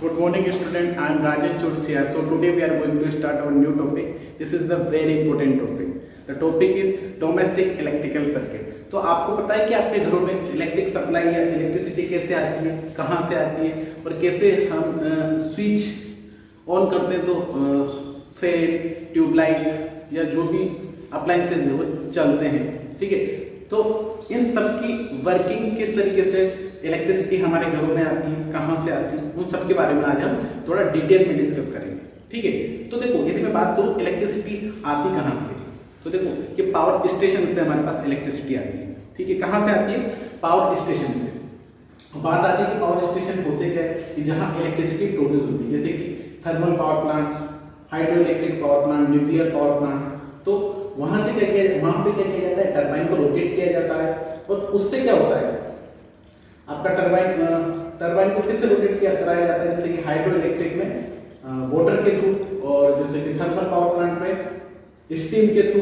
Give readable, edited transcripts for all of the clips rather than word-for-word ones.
Good morning, student. I am Rajesh Chursia. So today we are going to start our new topic. This is the very important topic. The topic is domestic electrical circuit. तो आपको पता है कि आपके घरों में electric supply या electricity कैसे आती है, कहाँ से आती है और कैसे हम स्विच ऑन करते हैं तो फैन, ट्यूबलाइट या जो भी अप्लायंसेज है वो चलते हैं। ठीक है, तो इन सब की वर्किंग किस तरीके से इलेक्ट्रिसिटी हमारे घरों में आती है, कहाँ से आती है, उन सब के बारे में आज हम थोड़ा डिटेल में डिस्कस करेंगे। ठीक है, तो देखो यदि मैं बात करूँ इलेक्ट्रिसिटी आती कहाँ से, तो देखो ये पावर स्टेशन से हमारे पास इलेक्ट्रिसिटी आती है। ठीक है, कहाँ से आती है? पावर स्टेशन से। बात आती है कि पावर स्टेशन होते क्या है कि जहाँ इलेक्ट्रिसिटी प्रोड्यूस होती है, जैसे कि thermal power plant, hydro electric power plant, nuclear power plant. तो वहाँ से क्या किया, वहाँ पे क्या किया जाता है, टरबाइन को रोटेट किया जाता है और उससे क्या होता है, आपका टरबाइन को किससे रोटेट किया कराया जाता है, जैसे कि हाइड्रो इलेक्ट्रिक में वाटर के थ्रू और जैसे कि थर्मल पावर प्लांट में स्टीम के थ्रू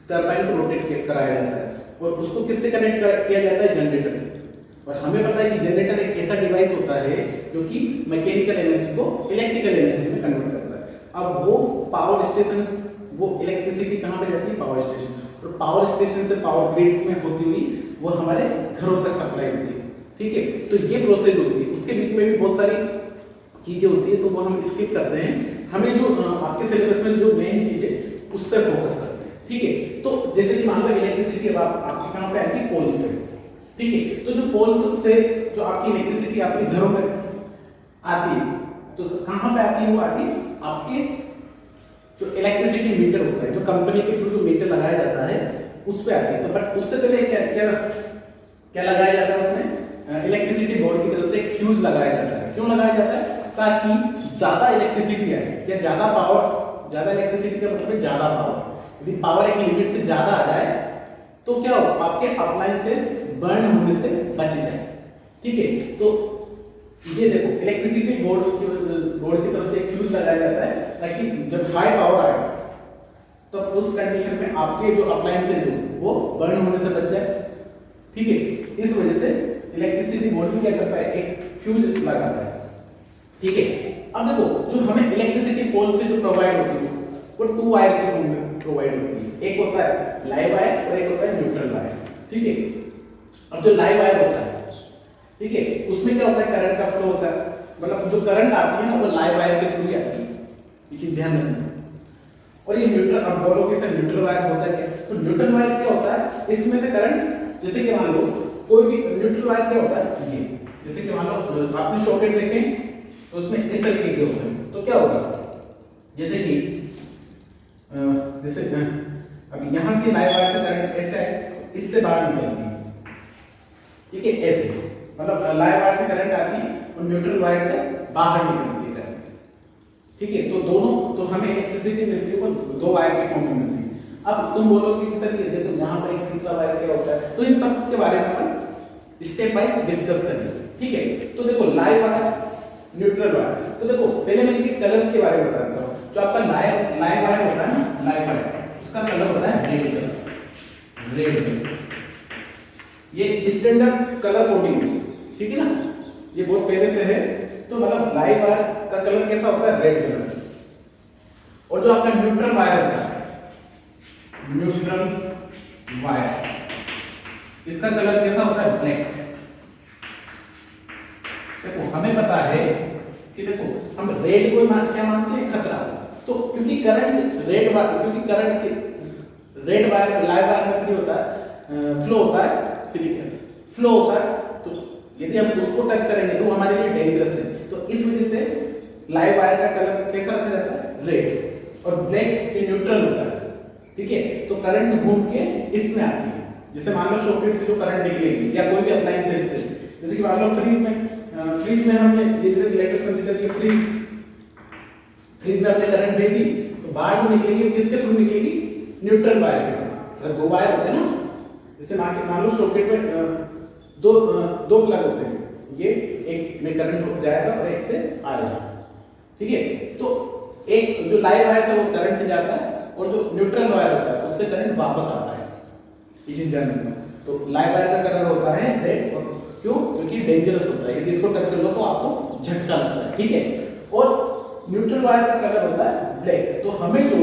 टरबाइन को रोटेट कराया जाता है और उसको किससे कनेक्ट किया जाता है, जनरेटर से। और हमें पता है कि जनरेटर एक ऐसा डिवाइस होता है जो कि मैकेनिकल एनर्जी को इलेक्ट्रिकल एनर्जी में कन्वर्ट करता है। अब वो पावर स्टेशन, वो इलेक्ट्रिसिटी कहाँ पे जाती है, पावर स्टेशन, और पावर स्टेशन से पावर ग्रिड में होती हुई वो हमारे घरों तक सप्लाई होती है। ठीक है, तो ये प्रोसेस होती है, उसके बीच में भी बहुत सारी चीजें होती है, तो वो हम स्किप करते हैं। हमें जो आपके सिलेबस में जो मेन चीज है उस पर फोकस करते हैं। ठीक है, तो जैसे कि मान लो इलेक्ट्रिसिटी अब आपके कहाँ पे आती है, पोल्स पे। ठीक है, तो जो पोल्स से जो आपकी इलेक्ट्रिसिटी आपके घरों में आती है, तो कहाँ पे आती है, वो आती है आपके जो इलेक्ट्रिसिटी मीटर होता है, जो कंपनी के थ्रू जो मीटर लगाया जाता है उस पे आती है। तो बट उससे पहले क्या क्या क्या लगाया जाता है, उसमें इलेक्ट्रिसिटी बोर्ड की तरफ से एक फ्यूज लगाया जाता है। क्यों लगाया जाता है? ताकि ज्यादा इलेक्ट्रिसिटी आए या ज्यादा पावर, ज्यादा इलेक्ट्रिसिटी का मतलब है ज्यादा पावर। यदि पावर एक लिमिट से ज्यादा आ जाए तो क्या हो, आपके अप्लायंसेस बर्न होने से बच जाए। ठीक है, तो ये देखो इलेक्ट्रिसिटी बोर्ड की तरफ से एक फ्यूज लगाया जाता है ताकि जब हाई पावर आए तो उस कंडीशन में आपके जो अप्लायंसेस है वो बर्न होने से बच जाए। ठीक है, इस वजह से इलेक्ट्रिसिटी बोर्ड भी क्या करता है, एक फ्यूज लगाता है। ठीक है, अब देखो जो हमें इलेक्ट्रिसिटी पोल से जो प्रोवाइड होती है वो 2 वायर के फॉर्म में प्रोवाइड होती है। एक होता है लाइव वायर और एक होता है न्यूट्रल वायर। ठीक है, अब जो लाइव वायर होता है, ठीक है, उसमें क्या होता है, करंट का फ्लो होता है, मतलब जो करंट आती है ना वो लाइव वायर के थ्रू आती है, ये चीज ध्यान रखना। और ये न्यूट्रल, अब बोलोगे सर न्यूट्रल वायर होता है क्या, तो न्यूट्रल वायर क्या होता है, इसमें से करंट, जैसे कि मान लो कोई भी न्यूट्रल वायर क्या होता है, ये जैसे कि मान लो आपने सॉकेट देखे तो उसमें इस तरीके के होते हैं, तो क्या होगा, जैसे कि जैसे अब यहां से लाइव वायर से करंट ऐसे है, इससे बाहर निकलती है। ठीक है, ऐसे मतलब लाइव वायर से करंट आती है और न्यूट्रल वायर से बाहर निकलती है करंट। ठीक है, तो दोनों, तो हमें इलेक्ट्रिसिटी मिलती है वो 2 वायर के फॉर्म में मिलती है। अब तुम बोलोगे कि सर ये देखो यहाँ पर एक तीसरा वायर क्या होता है, तो इन सब के बारे में अपन स्टेप बाय डिस्कस करेंगे। ठीक है, तो देखो लाइव वायर, न्यूट्रल वायर, तो देखो पहले मैं इनके कलर्स के बारे में बताता हूँ। जो आपका लाइव वायर होता है ना, लाइव वायर, उसका कलर होता है रेड कलर, रेड कलर, ये स्टैंडर्ड कलर कोडिंग है। ठीक है ना, ये बहुत पहले से है, तो मतलब लाइव वायर का कलर कैसा होता है, रेड कलर। और जो आपका न्यूट्रल वायर होता है, न्यूट्रल वायर, इसका कलर कैसा होता है, ब्लैक। देखो हमें पता है कि देखो हम रेड को क्या मानते हैं, खतरा, तो क्योंकि करंट रेड वायर, क्योंकि करंट के रेड वायर लाइव वायर में फ्री होता है, फ्लो होता है, फ्लो होता है, तो यदि हम उसको टच करेंगे तो हमारे लिए डेंजरस है। तो इस वजह से लाइव वायर का कलर कैसा रखा जाता है, रेड, और ब्लैक न्यूट्रल होता है। ठीक है, तो करंट घूम के इसमें आती है, जैसे मान लो सॉकेट से जो करंट निकलेगी या कोई भी अप्लायंसेस से, जैसे कि मान लो फ्रीज में हमने जैसे लेटेस्ट कंसीडर किया, फ्रीज में हमने करंट भेजी तो बाहर जो निकलेगी किसके थ्रू निकलेगी, न्यूट्रल वायर के थ्रू। अगर 2 वायर होते हैं ना, जैसे मान लो सॉकेट में दो प्लग होते हैं, ये एक में करंट जाएगा और एक से आएगा। ठीक है, तो एक जो लाइव वायर से वो करंट जाता है और जो न्यूट्रल वायर होता है उससे करंट वापस आता है, ये चीज ध्यान रखना। तो लाइव वायर का कलर होता है रेड, और क्यों, क्योंकि डेंजरस होता है, यदि इसको टच कर लो तो आपको झटका लगता है। है, ठीक है। और न्यूट्रल वायर का कलर होता है ब्लैक। तो हमें जो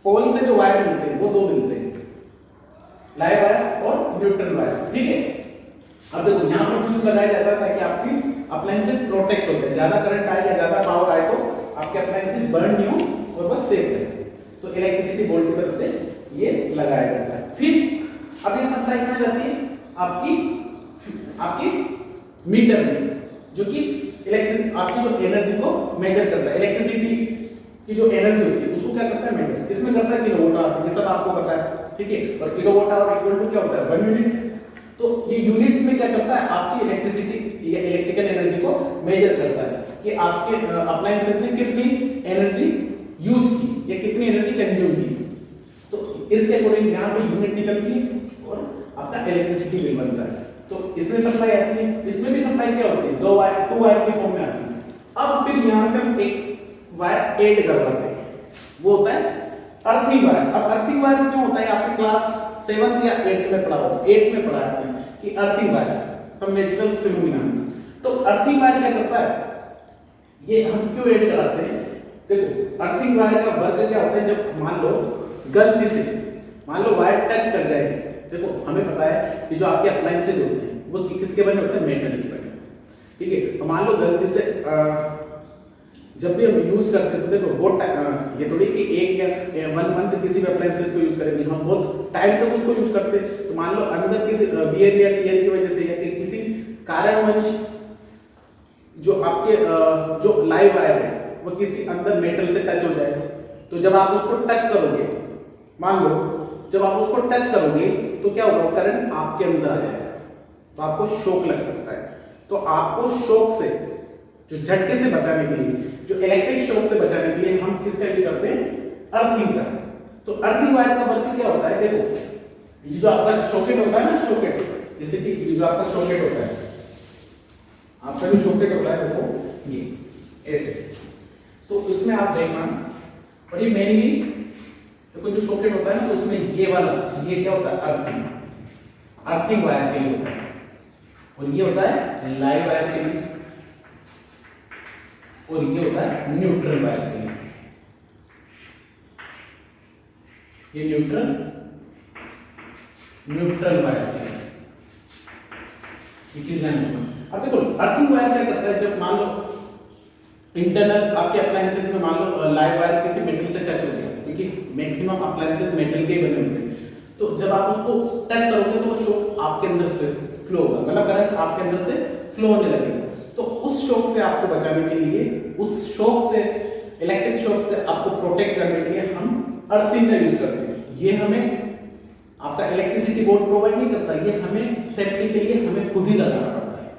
पोल से जो वायर मिलते हैं वो दो मिलते हैं, लाइव वायर और न्यूट्रल वायर, ठीक है। अब देखो यहाँ पर फ्यूज लगाया जाता है ताकि आपकी अप्लायंसेस प्रोटेक्ट हो जाए, ज्यादा करंट आए या ज्यादा पावर आए तो आपके अप्लायंसेस बर्न नहीं हो और बस सेफ रहे। तो इलेक्ट्रिसिटी बोर्ड की तरफ से ये लगाया जाता है। फिर अब ये सप्लाई कहाँ जाती है, आपकी मीटर में, जो कि आपकी जो एनर्जी को मेजर करता है, इलेक्ट्रिसिटी की जो एनर्जी होती है उसको क्या करता है मेजर, किसमें करता है, किलोवाट आवर, ये सब आपको पता है, ठीक है। और किलोवाट आवर इक्वल टू क्या होता है, 1 यूनिट। तो ये यूनिट्स में क्या करता है, आपकी इलेक्ट्रिसिटी या इलेक्ट्रिकल एनर्जी को मेजर करता है कि आपके अप्लायंसेस ने कितनी एनर्जी यूज की या कितनी एनर्जी कंज्यूम की। तो इसके अकॉर्डिंग यहाँ पे यूनिट निकलती है और आपका इलेक्ट्रिसिटी बिल बनता है। तो इसमें सप्लाई आती है, इसमें भी सप्लाई क्या होती है, टू वायर के फॉर्म में आती है। अब फिर यहाँ से हम एक वायर ऐड करवाते हैं, वो होता है अर्थिंग वायर। अब अर्थिंग वायर क्यों होता है, आपकी क्लास 7th या 8th में पढ़ा होता है, 8th में पढ़ा है कि earthing wire some natural phenomena. तो अर्थिंग वायर क्या करता है, ये हम क्यों ऐड कराते हैं, देखो अर्थिंग वायर का वर्क क्या होता है, जब मान लो गलती से मान लो वायर टच कर जाए, देखो हमें पता है कि जो आपके अप्लायंसेज होते हैं वो किसके बने होते हैं, मेटल के बने होते हैं, ठीक है। तो मान लो गलती से जब भी हम यूज करते हैं तो देखो बहुत ये थोड़ी कि एक या 1 मंथ किसी भी अप्लायंसेज को यूज करेंगे, हम बहुत टाइम तक उसको यूज करते हैं। तो मान लो अंदर किसी वियर या टियर की वजह से या किसी कारणवश जो आपके जो लाइव वायर है वो किसी अंदर मेटल से टच हो जाए, तो जब आप उसको टच करोगे, मान लो जब आप उसको टच करोगे तो क्या होगा, करंट आपके अंदर आ जाएगा, तो आपको शॉक लग सकता है। तो आपको शॉक से, जो झटके से बचाने के लिए, जो इलेक्ट्रिक शॉक से बचाने के लिए हम किसका यूज करते हैं, अर्थिंग का। तो अर्थिंग वायर का वर्क क्या होता है, देखो ये जो आपका सॉकेट होता है ना, सॉकेट, जैसे कि ये जो आपका सॉकेट होता है, आपका जो सॉकेट होता है देखो ये ऐसे, तो उसमें आप देखना, और ये मेनली देखो जो सॉकेट होता है ना, तो उसमें ये वाला, ये क्या होता है, अर्थिंग वायर के लिए होता है, और ये होता है लाइव वायर के लिए, और ये होता है न्यूट्रल वायर के लिए। ये न्यूट्रल वायर के लिए, इसी ध्यान रखना। अब देखो अर्थिंग वायर क्या करता है, जब मान लो इंटरनल आपके अप्लायंसेस में मान लो लाइव वायर किसी मेटल से टच हो गया, क्योंकि मैक्सिमम अप्लायंसेस मेटल के बने होते हैं, तो जब आप उसको टच करोगे तो वो शॉक आपके अंदर से फ्लो होगा, मतलब करंट आपके अंदर से फ्लो होने लगेगा। तो उस शॉक से आपको बचाने के लिए, उस शॉक से, इलेक्ट्रिक शॉक से आपको प्रोटेक्ट करने के लिए हम अर्थिंग का यूज करते हैं। ये हमें आपका इलेक्ट्रिसिटी बोर्ड प्रोवाइड नहीं करता, ये हमें सेफ्टी के लिए हमें खुद ही लगाना पड़ता है,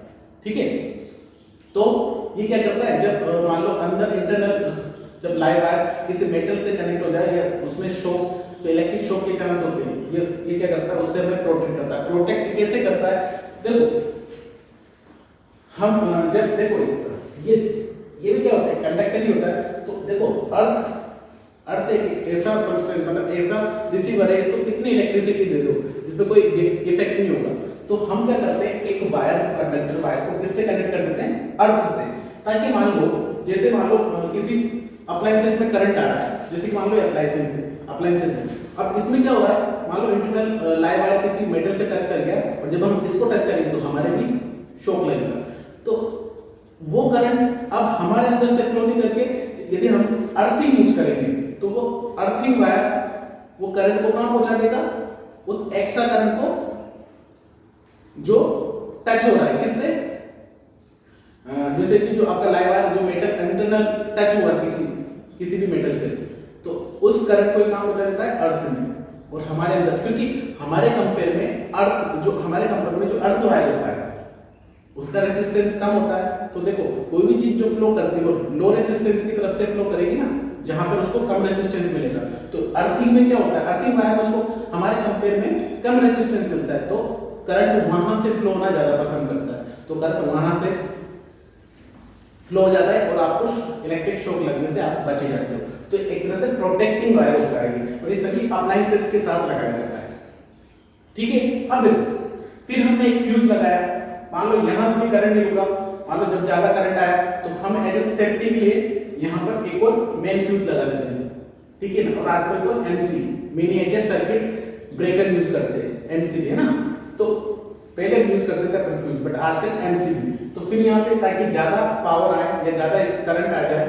ठीक है। तो ये क्या करता है, जब मान लो अंदर इंटरनल जब लाइव वायर किसी मेटल से कनेक्ट हो जाए या उसमें शॉक, तो इलेक्ट्रिक शॉक के चांस होते हैं, ये क्या करता है, उससे हमें प्रोटेक्ट करता है। प्रोटेक्ट कैसे करता है, देखो हम जब देखो ये भी क्या होता है, कंडक्टर ही होता है। तो देखो अर्थ एक ऐसा सब्सटेंस, मतलब ऐसा रिसीवर है, इसको कितनी इलेक्ट्रिसिटी दे दो इसमें कोई इफेक्ट नहीं होगा। तो हम क्या करते हैं, एक वायर, कंडक्टर वायर को किससे कनेक्ट कर देते हैं, अर्थ से, ताकि मान लो जैसे मान लो किसी अप्लायंसेस में करंट आ रहा है, जैसे कि मान लो अप्लायंसेस में, अब इसमें क्या हो रहा है, मान लो इंटरनल लाइव वायर किसी मेटल से टच कर गया, और जब हम इसको टच करेंगे तो हमारे भी शॉक लगेगा। तो वो करंट अब हमारे अंदर से फ्लो नहीं करके, यदि हम अर्थिंग यूज करेंगे तो वो अर्थिंग वायर वो करंट को कहां पहुंचा देगा, उस एक्स्ट्रा करंट को जो टच हो रहा है किससे, जैसे कि जो आपका लाइव वायर जो मेटल इंटरनल टच हुआ किसी भी मेटल से, तो उस करंट को कहां पहुंचा देता है, अर्थ में। और हमारे अंदर, क्योंकि हमारे कंपेयर में अर्थ, जो हमारे कंपेयर में जो अर्थ वायर होता है उसका रेसिस्टेंस कम होता है। तो देखो कोई भी चीज जो फ्लो करती है वो लो रेसिस्टेंस की तरफ से फ्लो करेगी ना, जहां पर उसको कम रेसिस्टेंस मिलेगा। तो अर्थिंग में क्या होता है, अर्थिंग वायर में उसको हमारे कंपेयर में कम रेसिस्टेंस मिलता है, तो करंट वहां से फ्लो होना ज्यादा पसंद करता है, तो करंट वहां से फ्लो हो जाता है और आपको इलेक्ट्रिक शॉक लगने से आप बचे जाते हो। तो एक तरह से प्रोटेक्टिंग वायर होता है, और ये सभी अप्लायंसेस के साथ लगाया जाता है, ठीक है। अब फिर हमने एक फ्यूज लगाया, मान लो यहां से भी करंट नहीं होगा, मान लो जब ज्यादा करंट आया तो हम एज ए सेफ्टी के लिए यहाँ पर एक और मेन फ्यूज लगा देते हैं, ठीक है ना। और आजकल तो MC miniature circuit breaker use करते हैं, एमसीबी है ना। तो पहले यूज करते थे अपन फ्यूज, बट आजकल एमसीबी। तो फिर यहाँ पे ताकि ज्यादा पावर आए या ज्यादा करंट आ जाए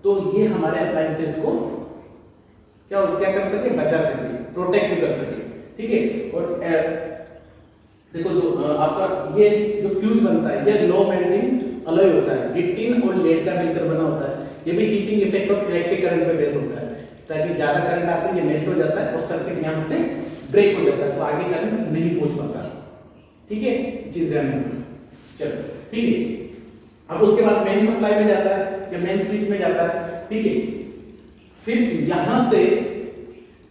तो ये हमारे अप्लायंसेस को क्या कर सके, बचा सके, प्रोटेक्ट कर सके, ठीक है। और देखो जो आपका ये जो फ्यूज बनता है ये लो मेल्टिंग अलॉय होता है, ये टिन और लेड का मिलकर बना होता है। ये भी हीटिंग इफेक्ट और इलेक्ट्रिक करंट पे बेस होता है, ताकि ज्यादा करंट आते हैं ये मेल्ट हो जाता है और सर्किट यहाँ से ब्रेक हो जाता है, तो आगे करंट नहीं पहुंच पाता, ठीक है। चीजें हमें चलो ठीक है। अब उसके बाद मेन सप्लाई में जाता है या मेन स्विच में जाता है, ठीक है। फिर यहाँ से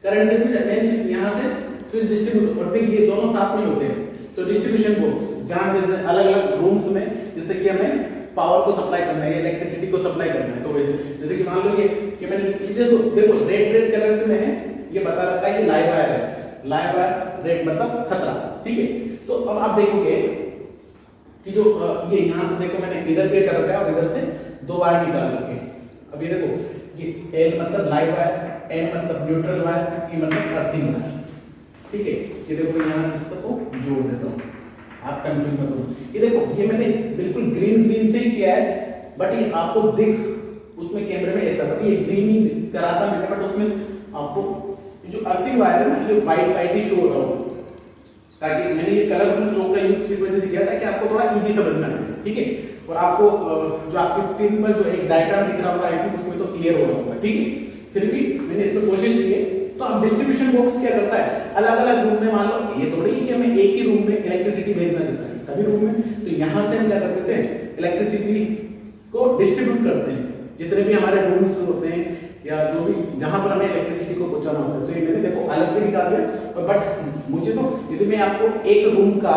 करंट इसमें मेन स्विच, यहाँ से स्विच डिस्ट्रीब्यूटर, और फिर ये दोनों साथ में होते हैं। तो डिस्ट्रीब्यूशन बॉक्स जहाँ जैसे अलग अलग रूम्स में जैसे कि हमें पावर को सप्लाई करना है, इलेक्ट्रिसिटी को सप्लाई करना है, तो वैसे जैसे कि मान लो ये कि मैंने देखो रेड कलर से मैंने ये बता रखा है कि लाइव वायर है, लाइव वायर रेड मतलब खतरा, ठीक है। तो अब आप देखोगे कि जो ये यहाँ से देखो मैंने इधर पे कर रखा है और इधर से दो वायर निकाल रखे हैं। अब ये देखो ये एल मतलब लाइव वायर, एन मतलब न्यूट्रल वायर, ई मतलब अर्थिंग वायर, ठीक है। ये देखो यहाँ इसको जोड़ देता हूँ, आप कंफ्यूज मत हो। ये देखो ये मैंने बिल्कुल ग्रीन से ही किया है, बट ये आपको दिख उसमें कैमरे में ऐसा, बट ये ग्रीन ही करा था मैंने, बट उसमें आपको जो अर्थिंग वायर है ना ये वाइट ही शो हो रहा हो, ताकि मैंने ये कलरफुल चौक का यूज इस वजह से किया था कि आपको थोड़ा इजी समझ में आए, ठीक है। और आपको जो आपकी स्क्रीन पर जो एक डायग्राम दिख रहा होगा आई थिंक उसमें तो क्लियर हो रहा होगा, ठीक है। फिर भी मैंने इसमें कोशिश की है। तो अब डिस्ट्रीब्यूशन बॉक्स क्या करता है, अलग अलग रूम में, मान लो ये थोड़ी कि हमें एक ही रूम में इलेक्ट्रिसिटी भेजना रहता है, सभी रूम में। तो यहाँ से हम क्या करते थे, इलेक्ट्रिसिटी को डिस्ट्रीब्यूट करते हैं जितने भी हमारे रूम्स होते हैं या जो भी जहां पर हमें इलेक्ट्रिसिटी को पहुंचाना होता है। तो ये मैंने देखो अलग भी निकाल दिया, बट मुझे तो यदि मैं आपको एक रूम का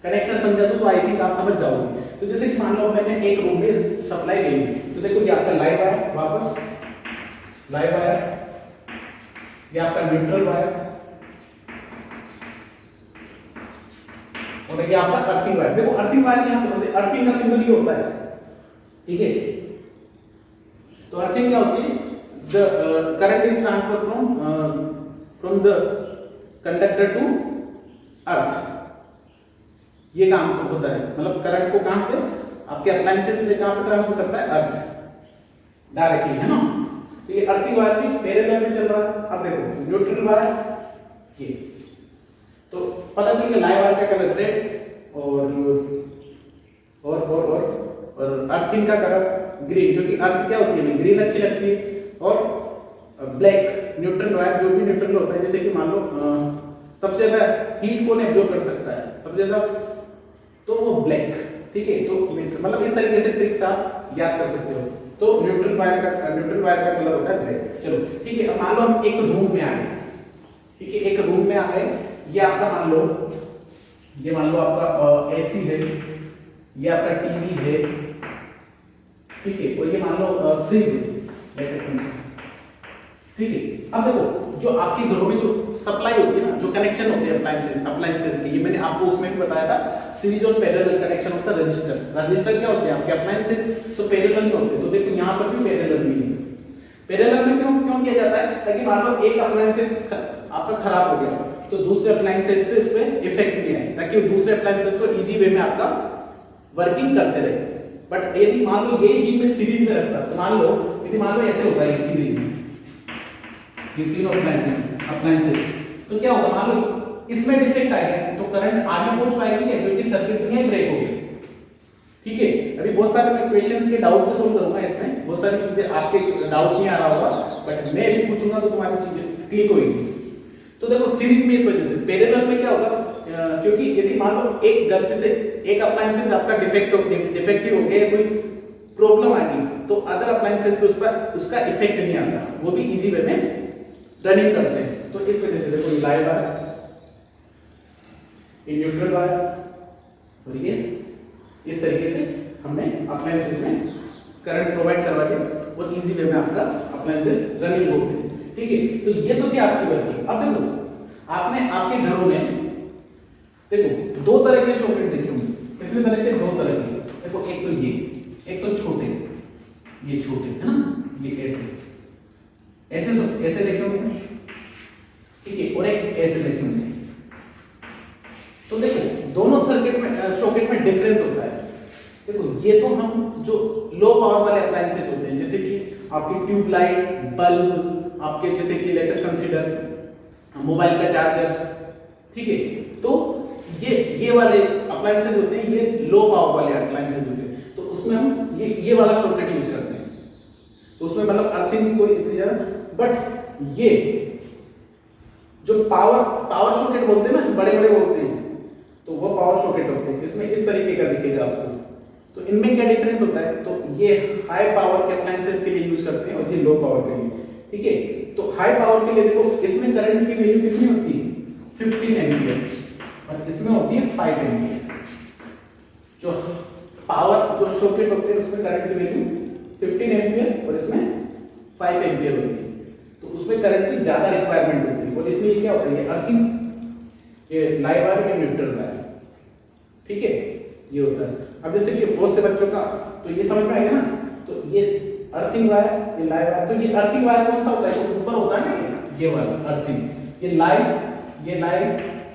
कनेक्शन समझा दूं तो आई थिंक आप समझ जाओगे। तो जैसे कि मान लो मैंने एक रूम में सप्लाई ली, तो देखो ये आपका लाइव वायर, वापस लाइव वायर, ये आपका न्यूट्रल वायर और ये आपका अर्थिंग वायर। देखो अर्थिंग वायर यहां समझते, अर्थिंग का सिंबल ये होता है, ठीक है। तो अर्थिंग क्या होती है, the current is transfer from the conductor to earth, ये काम होता है। मतलब करंट को कहां से, आपके अप्लायंसेस से कहां पर ट्रांसफर करता है, अर्थ डायरेक्टली, है ना। तो ये अर्थिंग वायर थी, पैरेलल में चल रहा है। अब देखो न्यूट्रल वायर ये, तो पता चल गया लाइव वायर का कलर रेड और अर्थिंग का कलर ग्रीन, क्योंकि अर्थ क्या होती है, ग्रीन अच्छी लगती है। और ब्लैक न्यूट्रल वायर, जो भी न्यूट्रल होता है, जैसे कि मान लो सबसे ज्यादा हीट कौन एब्जॉर्ब कर सकता है, सबसे ज्यादा, तो वो ब्लैक, ठीक है। तो मतलब इस तरीके से ट्रिक्स आप याद कर सकते हो। तो न्यूट्रल वायर का कलर होता है ब्लैक। चलो ठीक है। अब मान लो हम एक रूम में आ गए, ठीक है, एक रूम में आ गए, ये आपका मान लो आपका एसी है, ये आपका टीवी है, ठीक है, और ये मान लो फ्रिज है, ठीक है। अब देखो जो आपके घरों में जो सप्लाई होती है ना, जो कनेक्शन होते हैं अप्लायंसेस के, ये मैंने आपको उसमें भी बताया था, सीरीज और पैरेलल कनेक्शन होता है। रजिस्टर क्या होते हैं आपके अप्लायंसेस, तो पैरेलल में होते हैं। तो देखो यहाँ पर भी पैरेलल में है। पैरेलल में क्यों किया जाता है, ताकि मान लो एक अप्लायंसेस आपका खराब हो गया तो दूसरे अप्लायंसेस पे उस पे इफेक्ट नहीं आए, ताकि दूसरे अप्लायंसेस को इजी वे में आपका वर्किंग करते रहे। बट यदि मान लो ये चीज में सीरीज में रखता, तो मान लो यदि मान लो ऐसे होता है सीरीज में, ये तीनों अप्लायंसेस, तो क्या होगा, मान लो इसमें डिफेक्ट आएगा तो करंट आगे पहुंच पाएगी क्या, क्योंकि सर्किट में ब्रेक हो गई, ठीक है। अभी बहुत सारे मैं क्वेश्चंस के डाउट को सोल्व करूंगा, इसमें बहुत सारी चीजें आपके डाउट नहीं आ रहा होगा, बट मैं भी पूछूंगा तो तुम्हारी चीजें क्लिक होगी। तो देखो सीरीज में इस वजह से, पैरेलल में क्या होगा, क्योंकि यदि मान लो एक गलती से एक अप्लायंसेस आपका डिफेक्टिव हो गया, कोई प्रॉब्लम आ गई, तो अदर अप्लायंसेस पे उसका इफेक्ट नहीं आता, वो भी इजी वे में रनिंग करते हैं। तो इस वजह से देखो ये लाइव वायर, ये न्यूट्रल वायर, और ये इस तरीके से हमने अप्लायंसेस में करंट प्रोवाइड करवा दिया और इजी वे में आपका अप्लायंसेस रनिंग होते हैं, ठीक है। तो ये तो थी आपकी वर्किंग। अब देखो आपने आपके घरों में देखो दो तरह के सॉकेट देखे होंगे, कितने तरह के, दो तरह के। देखो होता है। देखो ये तो हम जो लो पावर वाले अप्लायंसेज होते हैं, जैसे कि आपकी ट्यूबलाइट, बल्ब, आपके जैसे कि लेटेस्ट कंसीडर मोबाइल का चार्जर, ठीक है। तो ये वाले अप्लायंसेज होते हैं, ये लो पावर वाले अप्लायंसेज होते हैं, तो उसमें हम ये वाला सॉकेट यूज करते हैं। तो उसमें मतलब अर्थिंग कोई इतनी ज्यादा, बट ये जो पावर सॉकेट बोलते हैं ना, बड़े बड़े बोलते हैं, तो वो पावर सॉकेट होते हैं। इसमें इस तरीके का दिखेगा आपको। तो इनमें क्या डिफरेंस होता है, तो ये हाई पावर के अप्लायंसेस के लिए यूज करते हैं और ये लो पावर के लिए, ठीक है। तो हाई पावर के लिए देखो इसमें करंट की वैल्यू कितनी होती है, 15 एम्पीयर, और इसमें होती है 5 एम्पीयर। जो पावर जो सॉकेट होते हैं उसमें करंट की वैल्यू 15 एम्पीयर और इसमें 5 एम्पीयर होती है, तो उसमें करंट की ज्यादा रिक्वायरमेंट होती है। और इसमें ये क्या होता है, ये अर्थिंग, ये लाइव वायर या न्यूट्रल वायर, ठीक है, ये होता है। अब जैसे कि बहुत से बच्चों का तो ये समझ में आएगा ना, तो ये अर्थिंग वायर, ये लाइव वायर। तो ये अर्थिंग वायर कौन सा होता है, तो ऊपर होता है ना ये वाला अर्थिंग, ये लाइव,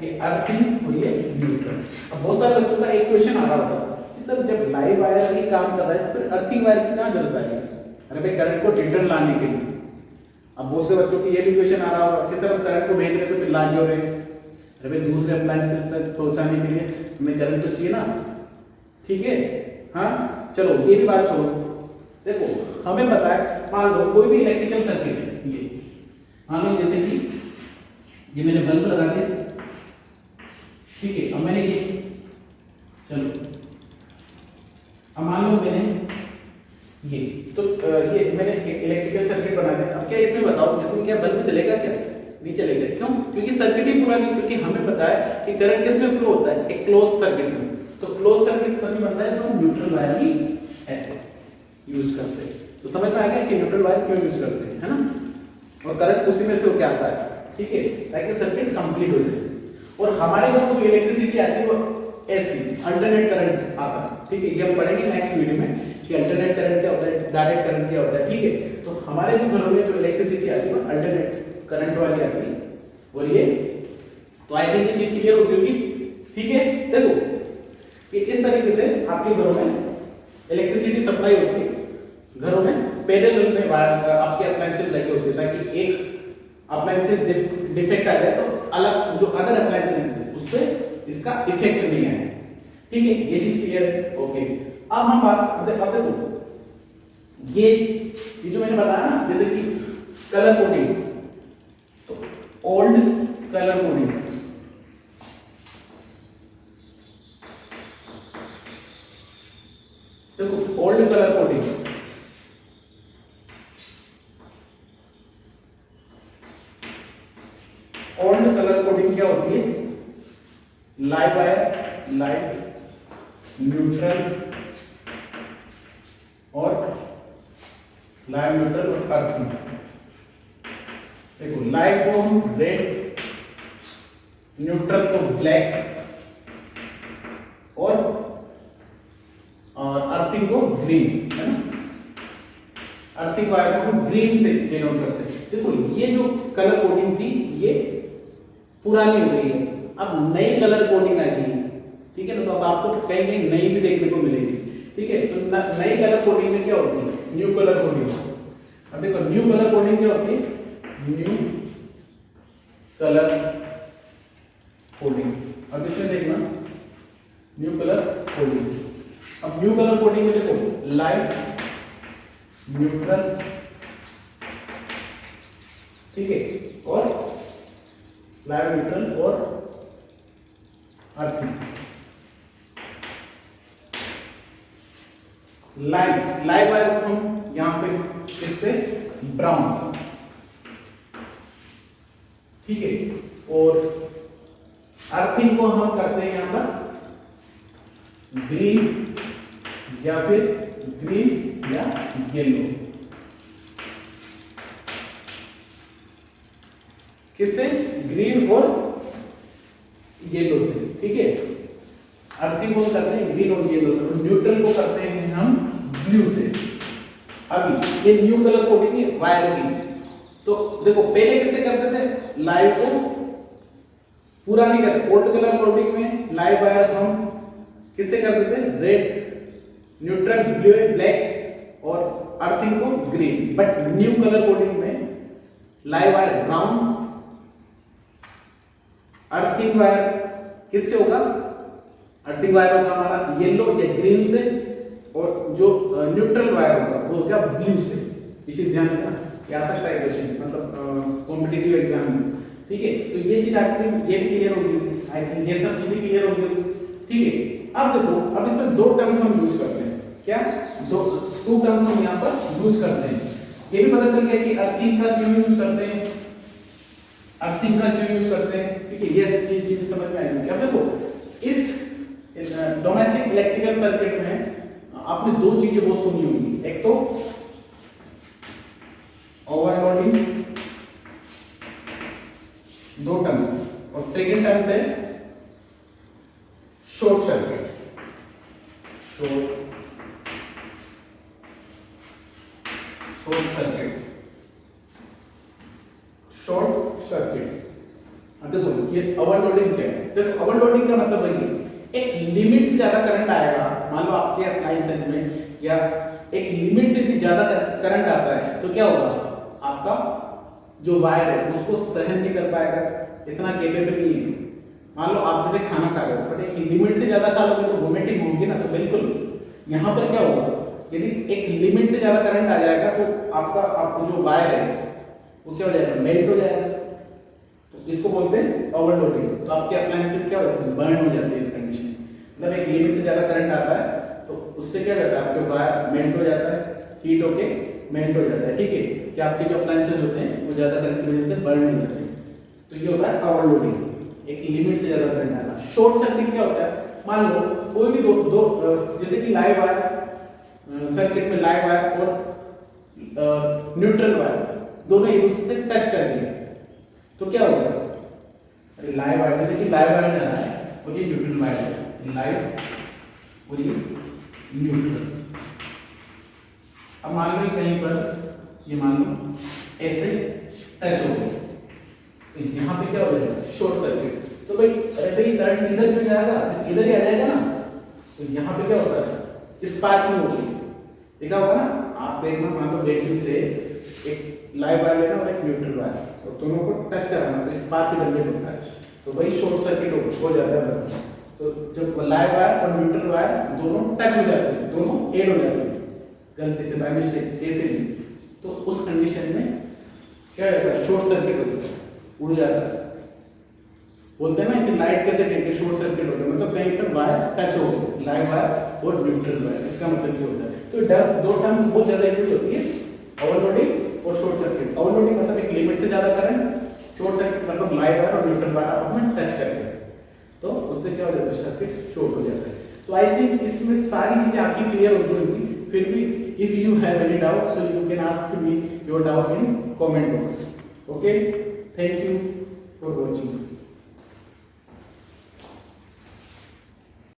ये अर्थिंग और ये न्यूट्रल। अब बहुत सारे बच्चों का एक क्वेश्चन आ रहा होता है कि सर जब लाइव वायर ही काम कर रहा है तो फिर अर्थिंग वायर की कहाँ जरूरत है। अरे भाई करंट को रिटर्न लाने के लिए। अब बहुत से बच्चों की ये भी क्वेश्चन आ रहा होगा कि सर करंट को भेज रहे तो फिर ला क्यों रहे। अरे भाई दूसरे अप्लायंसेस तक पहुंचाने के लिए हमें करंट तो चाहिए ना, ठीक है। हाँ चलो ये भी बात छोड़ो। देखो हमें पता है, मान लो कोई भी इलेक्ट्रिकल सर्किट है, ये मान लो जैसे कि ये मैंने बल्ब लगा दिया, ठीक है। अब मैंने ये, चलो अब मान लो मैंने ये, तो ये मैंने इलेक्ट्रिकल सर्किट बना दिया। अब क्या इसमें बताओ, इसमें क्या बल्ब चलेगा, क्या नहीं चलेगा? क्यों? क्योंकि सर्किट ही पूरा नहीं, क्योंकि हमें पता है कि करंट किसमें फ्लो होता है, एक क्लोज सर्किट में। तो क्लोज सर्किट तभी बनता है तो हम न्यूट्रल वायर ही ऐसे यूज करते हैं। तो समझ में आ गया कि न्यूट्रल वायर क्यों यूज करते हैं, है ना। और करंट उसी में से होकर आता है, ठीक है, ताकि सर्किट कंप्लीट हो जाए। और हमारे घर को जो इलेक्ट्रिसिटी आती है वो ऐसी अल्टरनेट करंट आता है, ठीक है। ये हम पढ़ेंगे नेक्स्ट वीडियो में कि अल्टरनेट करंट क्या होता है, डायरेक्ट करंट क्या होता है, ठीक है। तो हमारे जो घरों में जो इलेक्ट्रिसिटी आती है वो अल्टरनेट करंट वाली आती है। और ये तो आई थिंक ये चीज क्लियर हो गई होगी, ठीक है। देखो कि इस तरीके से आपके घरों में इलेक्ट्रिसिटी सप्लाई होती है। घरों में पैरेलल में आपके अप्लायंसेस लगे होते हैं, ताकि एक अप्लायंसेस डिफेक्ट आ जाए तो अलग जो अदर अप्लायंसेस है उस पर इसका इफेक्ट नहीं आए, ठीक है। ये चीज क्लियर है, ओके। अब हम बात, अब देखो ये जो मैंने बताया ना, जैसे कि कलर कोडिंग, तो ओल्ड कलर कोडिंग, देखो old colour coding, old colour coding क्या होती है, लाइव वायर, लाइट, न्यूट्रल और लाइव, न्यूट्रल और अर्थिंग। देखो लाइट को हम रेड, न्यूट्रल को ब्लैक और अर्थिंग को ग्रीन, है ना। अर्थिंग वायर को हम ग्रीन से डिनोट करते हैं। देखो ये जो कलर कोडिंग थी ये पुरानी हो गई है, अब नई कलर कोडिंग आ गई है, ठीक है ना। तो अब आपको कहीं कहीं नई भी देखने को मिलेगी, ठीक है। तो नई कलर कोडिंग में क्या होती है, न्यू कलर कोडिंग। अब देखो न्यू कलर कोडिंग क्या होती है, न्यू कलर कोडिंग। अब इसमें देखना न्यू कलर कोडिंग। अब न्यू कलर कोडिंग में देखो लाइट, न्यूट्रल, ठीक है, और लाइव, न्यूट्रल और अर्थिंग। लाइव वायर को हम यहां पे इससे ब्राउन, ठीक है, और अर्थिंग को हम करते हैं यहां पर ग्रीन या फिर ग्रीन या येलो। किससे, ग्रीन और येलो से, ठीक है। अर्थिंग को करते हैं ग्रीन और येलो से, और न्यूट्रल को करते हैं हम ब्लू से। अभी ये न्यू कलर कोडिंग है वायर की। तो देखो पहले किससे करते थे, लाइव को पूरा नहीं करते। ओल्ड कलर कोडिंग में लाइव वायर हम किससे कर देते हैं, रेड, न्यूट्रल ब्लू, ब्लैक और अर्थिंग को green. But new colour coding में live wire brown, earthing wire किससे होगा, अर्थिंग वायर होगा हमारा येलो या ग्रीन से, और जो न्यूट्रल वायर होगा वो होगा ब्लू से। ये चीज ध्यान रखना, ये आ सकता है क्वेश्चन, मतलब कॉम्पिटिटिव एग्जाम में, ठीक है। तो ये चीज आपकी ये भी क्लियर होगी, आई थिंक ये सब चीजें क्लियर होगी, ठीक है। अब देखो, अब इसमें दो टर्म्स हम यूज करते हैं, क्या, टू टर्म्स हम यहाँ पर यूज करते हैं। ये भी पता चल गया कि अर्थिंग का क्यों यूज करते हैं, अर्थिंग का क्यों यूज करते हैं, ठीक है। ये चीज समझ में आएगी। अब देखो, इस डोमेस्टिक इलेक्ट्रिकल सर्किट में आपने दो चीजें बहुत सुनी होंगी, एक तो ओवरलोडिंग, दो टर्म्स, और सेकेंड टर्म्स है short circuit, short circuit, short circuit. अब देखो ये ओवरलोडिंग क्या है, देखो ओवरलोडिंग का मतलब है कि एक लिमिट से ज्यादा करंट आएगा, मान लो आपके अप्लायंसेस में, या एक लिमिट से ज्यादा करंट आता है तो क्या होगा, आपका जो वायर है उसको सहन नहीं कर पाएगा, इतना केपेबल नहीं है। मान लो आप जैसे खाना खा रहे हो, बट एक लिमिट से ज्यादा खा लोगे तो वोमिटिंग होगी ना, तो बिल्कुल यहाँ पर क्या होगा, यदि एक लिमिट से ज्यादा करंट आ जाएगा तो आपका जो वायर है वो क्या हो जाएगा, मेल्ट हो जाएगा। तो इसको बोलते हैं ओवरलोडिंग। तो आपके अप्लायंसेस क्या होते हैं, बर्न हो जाते हैं इस कंडीशन में, मतलब एक लिमिट से ज्यादा करंट आता है तो उससे क्या होता है, आपके वायर मेल्ट हो जाता है, हीट होके मेल्ट हो जाता है, ठीक है। कि आपके जो अप्लायंसेस होते हैं वो ज्यादा करंट की वजह से बर्न हो जाते हैं, तो ये होता है ओवरलोडिंग, एक लिमिट से ज्यादा करंट आना। शॉर्ट सर्किट क्या होता है, मान लो कोई भी दो जैसे कि लाइव वायर, सर्किट में लाइव वायर और न्यूट्रल वायर दोनों एक दूसरे से टच कर दिए तो क्या होगा, लाइव वायर, जैसे कि लाइव वायर जा रहा है और ये न्यूट्रल वायर है, लाइव और ये न्यूट्रल। अब मान लो कहीं पर ये मान लो ऐसे टच हो गए तो यहाँ पे क्या हो जाएगा, शॉर्ट सर्किट। तो भाई अरे भाई करंट इधर क्यों जाएगा, इधर ही आ जाएगा ना, तो यहाँ पे क्या होता है, स्पार्किंग होती है, देखा होगा ना, आप देखना, मान लो बैटरी से एक लाइव वायर लेना और एक न्यूट्रल वायर, और दोनों को टच कराना तो स्पार्क जनरेट होता है, तो वही शॉर्ट सर्किट हो जाता है। तो जब लाइव वायर और न्यूट्रल वायर दोनों टच हो जाते हैं, दोनों एड हो जाते हैं गलती से, बाय मिस्टेक, कैसे भी, तो उस कंडीशन में क्या होता है, शॉर्ट सर्किट हो जाता है, उड़ जाता है। बोलते हैं ना कि लाइट कैसे कहेंगे, शॉर्ट सर्किट हो गया, मतलब कहीं पर वायर टच हो गई, लाइव वायर और न्यूट्रल वायर, इसका मतलब क्या होता है। तो दो टर्म्स बहुत ज्यादा यूज होती है, ओवरलोडिंग और शॉर्ट सर्किट। ओवरलोडिंग मतलब एक लिमिट से ज्यादा करंट, शॉर्ट सर्किट मतलब लाइव वायर और न्यूट्रल वायर आपस में टच करके, तो उससे क्या हो जाता है, सर्किट शॉर्ट हो जाता है। तो आई थिंक इसमें सारी चीजें आपकी क्लियर हो गई। फिर भी if you have any doubt so you can ask me your doubt in comment box. Okay, thank you for watching.